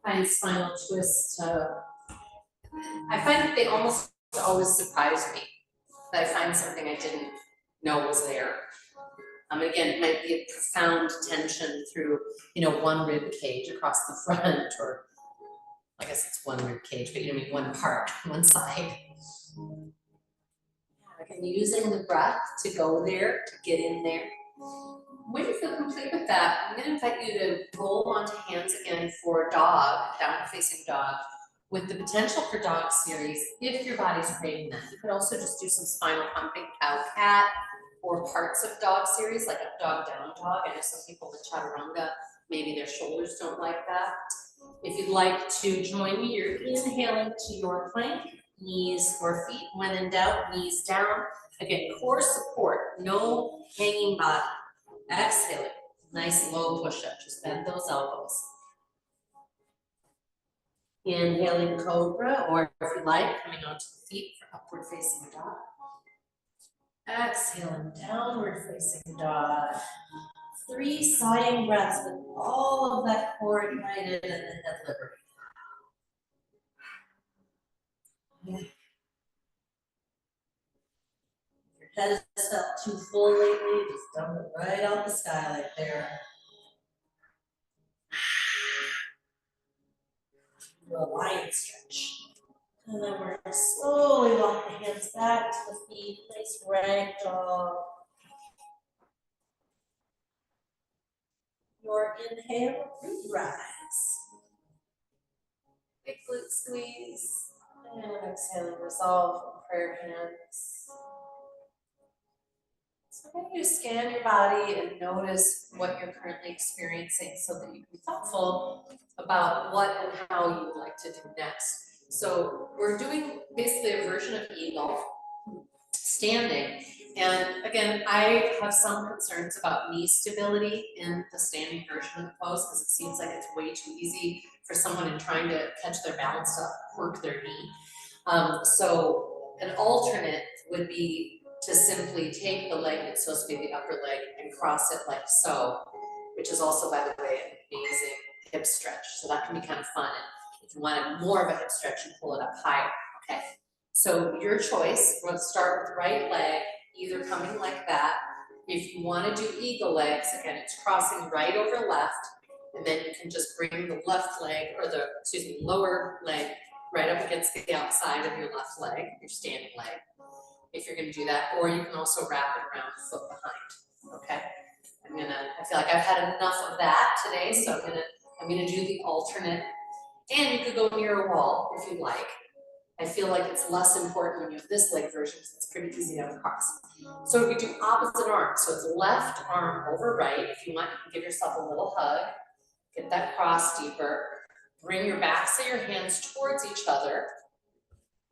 I find spinal twists, I find that they almost always surprise me. That I find something I didn't know was there. Again, it might be a profound tension through, you know, one rib cage across the front, or I guess it's one rib cage, but you know, one part, one side. Again, using the breath to go there, to get in there. When you feel complete with that, I'm gonna invite you to roll onto hands again for dog, downward facing dog, with the potential for dog series if your body's craving that. You could also just do some spinal pumping, cow cat, or parts of dog series, like up dog, down dog. I know some people with chaturanga, maybe their shoulders don't like that. If you'd like to join me, you're inhaling to your plank, knees or feet. When in doubt, knees down. Again, core support, no hanging body. Exhaling, nice low push-up, just bend those elbows. Inhaling cobra, or if you like, coming onto the feet for upward facing dog. Exhaling, downward facing dog. 3 sighing breaths with all of that core ignited and the head liberated. Your head is felt too full lately, just dump it right out the skylight there. Do a lion stretch. And then we're gonna slowly walk the hands back to the feet, nice ragdoll. Your inhale, rise. Big glute squeeze. And exhaling, resolve from prayer hands. So when you scan your body and notice what you're currently experiencing so that you can be thoughtful about what and how you would like to do next. So we're doing basically a version of eagle, standing. And again, I have some concerns about knee stability in the standing version of the pose because it seems like it's way too easy for someone in trying to catch their balance to work their knee. So an alternate would be to simply take the leg that's supposed to be the upper leg and cross it like so, which is also, by the way, an amazing hip stretch. So that can be kind of fun. And if you want more of a hip stretch, you pull it up higher. Okay. So your choice. We're going to start with the right leg, either coming like that. If you want to do eagle legs, again, it's crossing right over left, and then you can just bring the left leg, or the, lower leg right up against the outside of your left leg, your standing leg, if you're going to do that, or you can also wrap it around the foot behind. Okay. I feel like I've had enough of that today, so I'm gonna do the alternate, and you could go near a wall if you like. I feel like it's less important when you have this leg version because it's pretty easy to have across. So we do opposite arms. So it's left arm over right. If you want, you can give yourself a little hug. Get that cross deeper. Bring your backs of your hands towards each other.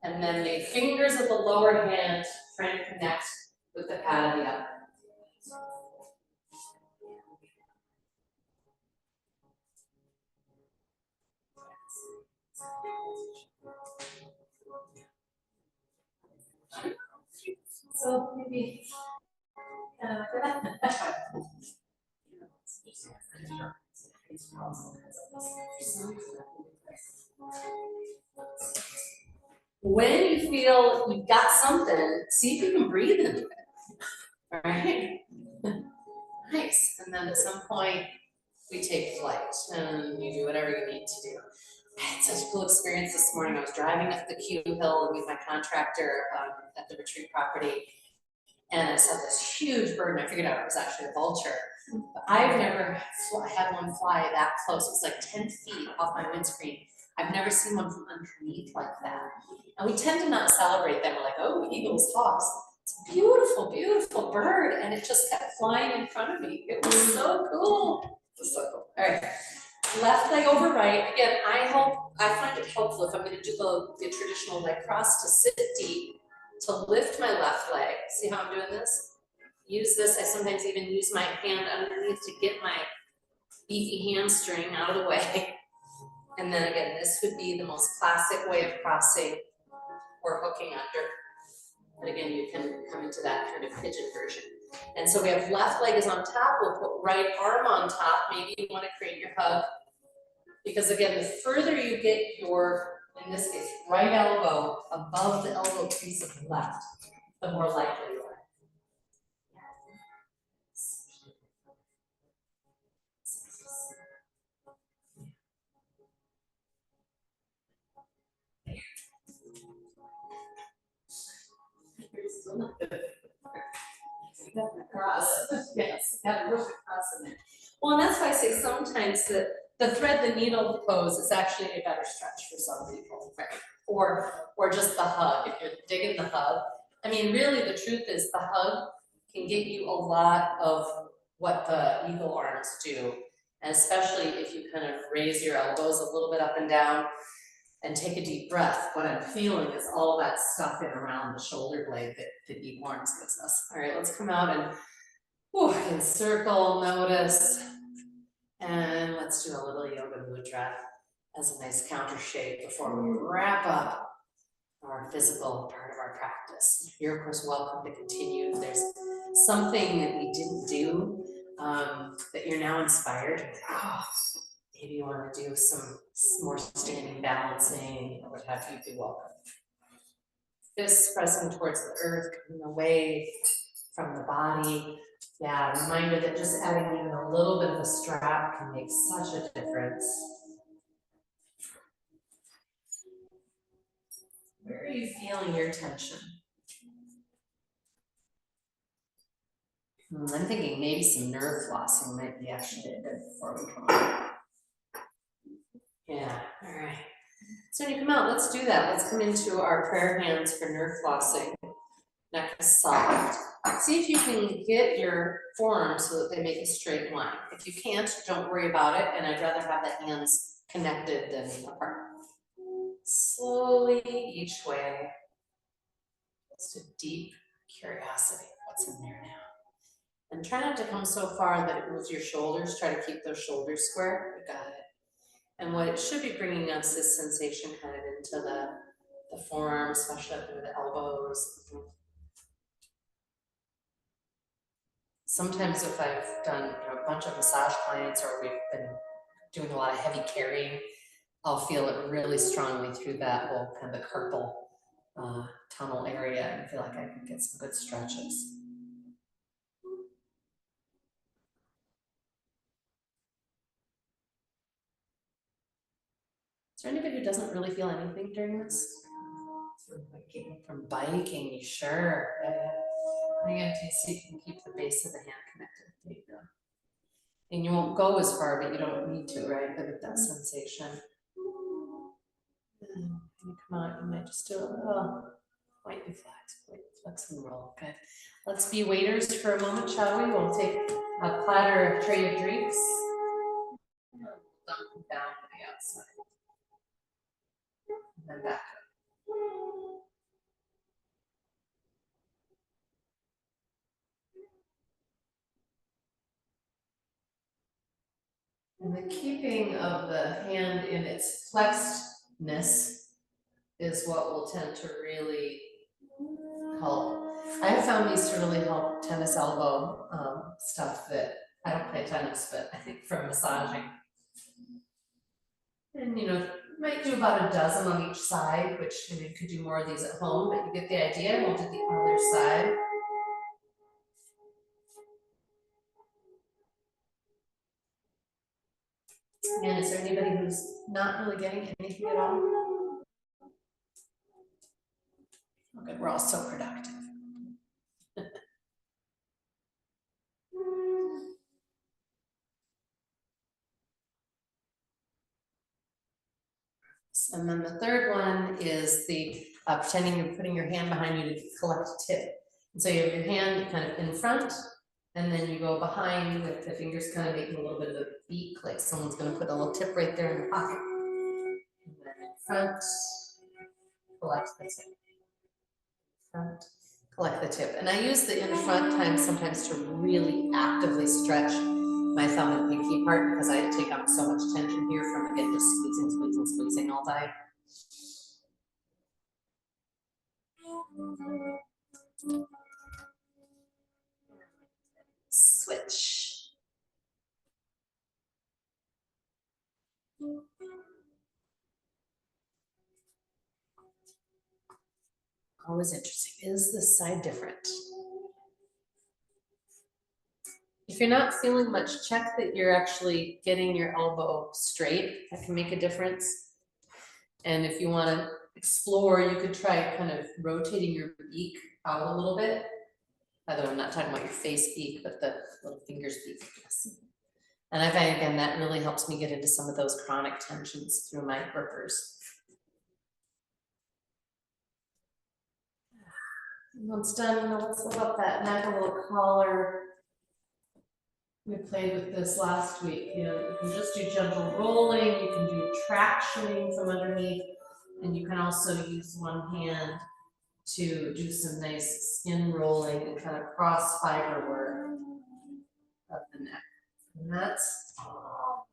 And then the fingers of the lower hand try to connect with the pad of the upper. So maybe when you feel you've got something, see if you can breathe into it. All right. Nice. And then at some point we take flight and you do whatever you need to do. I had such a cool experience this morning. I was driving up the Q Hill with my contractor at the retreat property, and I saw this huge bird, and I figured out it was actually a vulture. But I've never had one fly that close. It was like 10 feet off my windscreen. I've never seen one from underneath like that. And we tend to not celebrate them. We're like, oh, eagles, hawks. It's a beautiful, beautiful bird, and it just kept flying in front of me. It was so cool. It was so cool. All right. Left leg over right. Again, I find it helpful if I'm going to do the traditional leg cross to sit deep, to lift my left leg. See how I'm doing this? Use this. I sometimes even use my hand underneath to get my beefy hamstring out of the way. And then again, this would be the most classic way of crossing or hooking under. But again, you can come into that kind of pigeon version. And so we have left leg is on top. We'll put right arm on top. Maybe you want to create your hug. Because again, the further you get your, in this case, right elbow above the elbow crease of the left, the more likely you are. Cross. Yes. That was awesome. Well, and that's why I say sometimes the thread the needle pose is actually a better stretch for some people, right? Or just the hug, if you're digging the hug. I mean, really, the truth is the hug can get you a lot of what the eagle arms do. And especially if you kind of raise your elbows a little bit up and down and take a deep breath, what I'm feeling is all that stuff in around the shoulder blade that the eagle arms gives us. All right, let's come out and encircle, notice. And let's do a little yoga mudra as a nice counter shape before we wrap up our physical part of our practice. You're of course welcome to continue. If there's something that we didn't do that you're now inspired, maybe you want to do some more standing balancing or what have you, be welcome. Fists pressing towards the earth, coming away from the body. Yeah, reminder that just adding even a little bit of a strap can make such a difference. Where are you feeling your tension? I'm thinking maybe some nerve flossing might be actually good before we come out. Yeah, all right. So when you come out, let's do that. Let's come into our prayer hands for nerve flossing. Neck is soft. See if you can get your forearms so that they make a straight line. If you can't, don't worry about it, and I'd rather have the hands connected than apart. Slowly, each way. Just a deep curiosity. What's in there now? And try not to come so far that it moves your shoulders. Try to keep those shoulders square. You got it. And what it should be bringing us is sensation kind of into the forearms, especially up into the elbows. Sometimes if I've done a bunch of massage clients or we've been doing a lot of heavy carrying, I'll feel it really strongly through that whole kind of the carpal tunnel area and feel like I can get some good stretches. Is there anybody who doesn't really feel anything during this? From biking, sure. I'm going to see if you can keep the base of the hand connected. There you go. And you won't go as far, but you don't need to, right? But with that sensation. And you come out, you might just do a little point and flex and roll. Good. Let's be waiters for a moment, shall we? We'll take a platter, a tray of drinks. Dump them down to the outside. And then back up. And the keeping of the hand in its flexedness is what will tend to really help. I have found these to really help tennis elbow stuff that I don't play tennis, but I think from massaging. And you might do about a dozen on each side, which you could do more of these at home, but you get the idea. We'll do the other side. And is there anybody who's not really getting anything at all? Okay, we're all so productive. And then the third one is the pretending you're putting your hand behind you to collect a tip. And so you have your hand kind of in front, and then you go behind with the fingers kind of making a little bit of a beak, like someone's going to put a little tip right there in the pocket. And then in front, collect the tip. Front, collect the tip. And I use the in front time sometimes to really actively stretch my thumb and pinky part because I take up so much tension here from again just squeezing all day. Switch. Always interesting. Is this side different? If you're not feeling much, check that you're actually getting your elbow straight. That can make a difference. And if you want to explore, you could try kind of rotating your beak out a little bit By the way, I'm not talking about your face beak, but the little fingers beak, yes. And I find, again, that really helps me get into some of those chronic tensions through my grippers. Once done, let's look up that neck a little collar. We played with this last week, you know, you can just do gentle rolling, you can do tractioning from underneath, and you can also use one hand to do some nice skin rolling and kind of cross fiber work of the neck. And that's all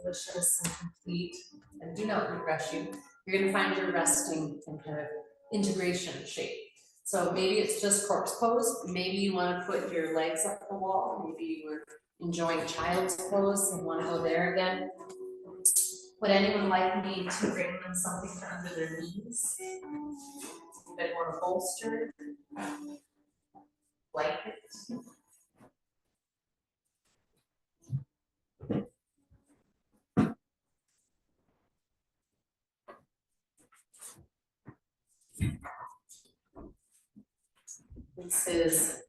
delicious and complete. And do not regret you. You're gonna find your resting and kind of integration shape. So maybe it's just corpse pose, maybe you wanna put your legs up the wall, maybe you were enjoying child's pose and wanna go there again. Would anyone like me to bring them something for under their knees? A bit more bolstered? Blanket? This is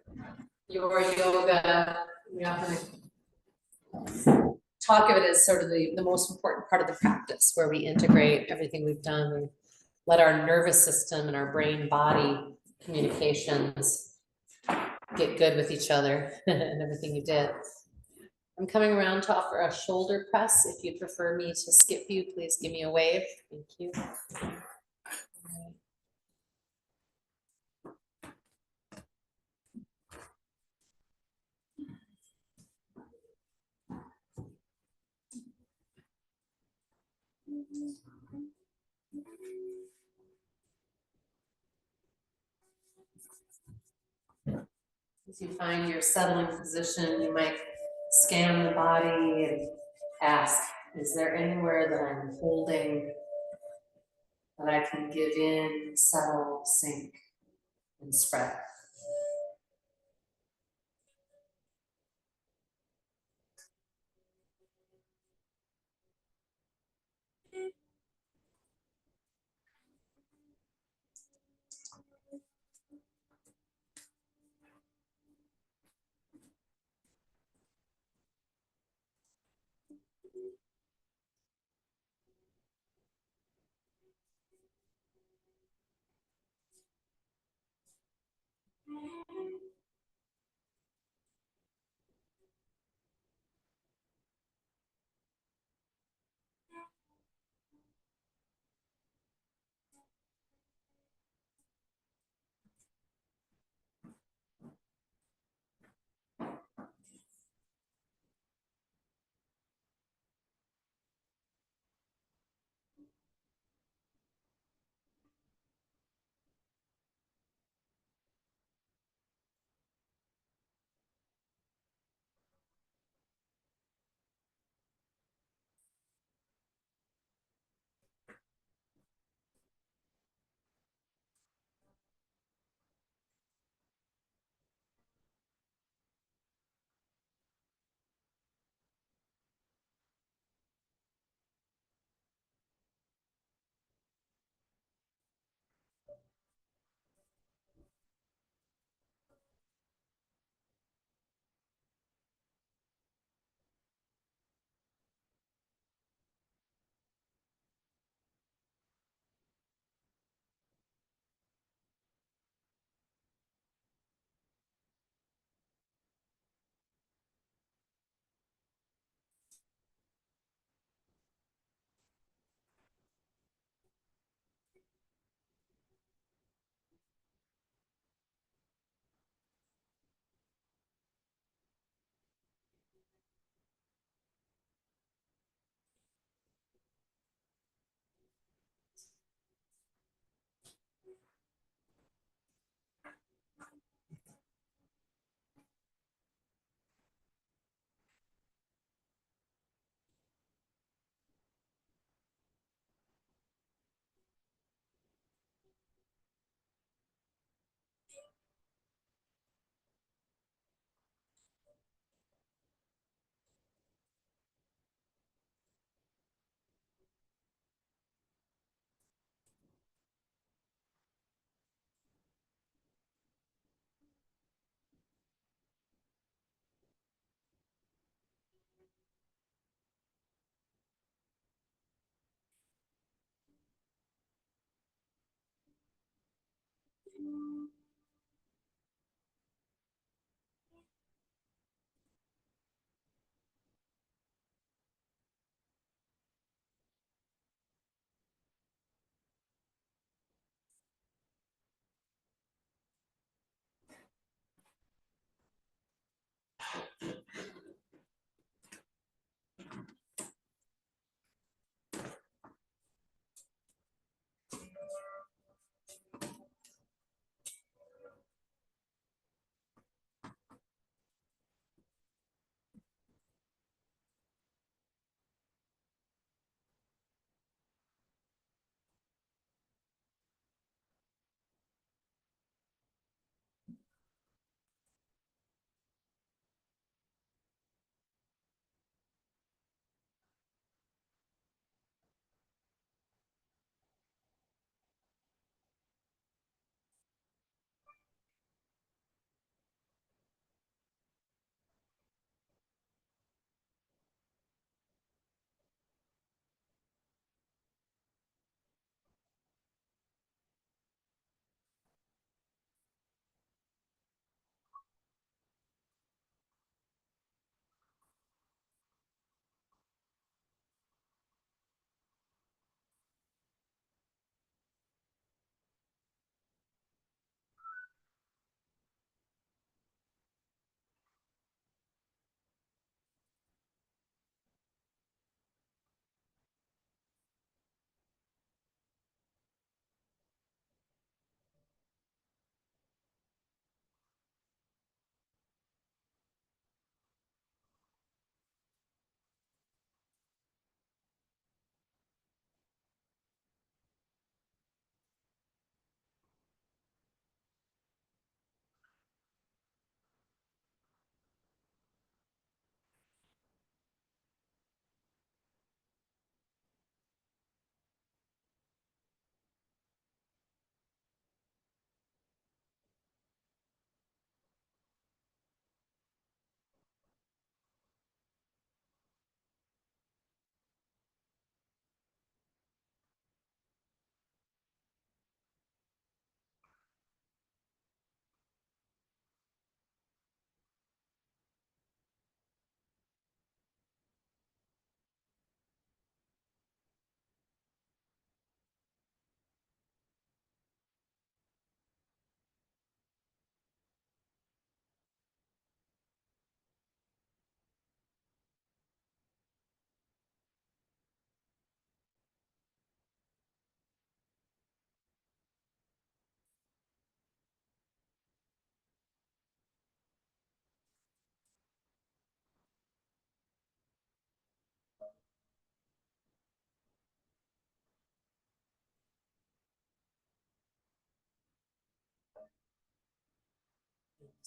your yoga. We're not gonna talk of it as sort of the most important part of the practice, where we integrate everything we've done. We let our nervous system and our brain-body communications get good with each other and everything you did. I'm coming around to offer a shoulder press. If you prefer me to skip you, please give me a wave. Thank you. As you find your settling position, you might scan the body and ask, is there anywhere that I'm holding that I can give in, settle, sink, and spread?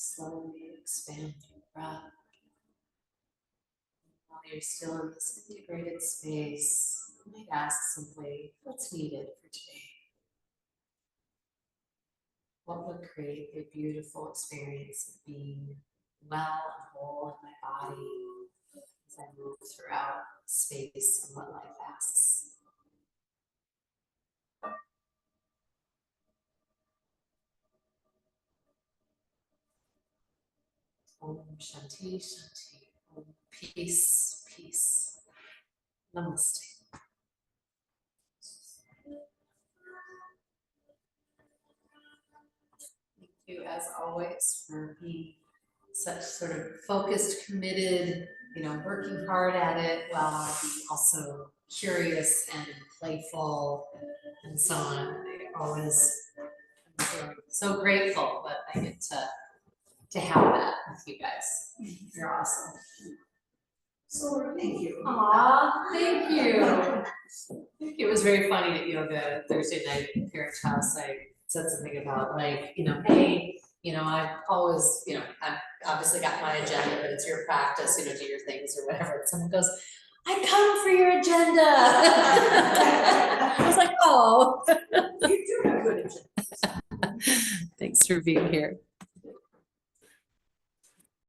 Slowly expand your breath. While you're still in this integrated space, I might ask simply, what's needed for today? What would create a beautiful experience of being well and whole in my body as I move throughout space and what life asks? Om Shanti Shanti. Om Peace, peace. Namaste. Thank you, as always, for being such sort of focused, committed, working hard at it while being also curious and playful and so on. I always am so grateful that I get to have that with you guys. You're awesome. So, thank you. Aw, thank you. It was very funny at yoga Thursday night at Parents' House. I said something about like, hey, I've always, I've obviously got my agenda, but it's your practice, do your things or whatever. And someone goes, I come for your agenda. I was like, oh. You do have good agenda. Thanks for being here.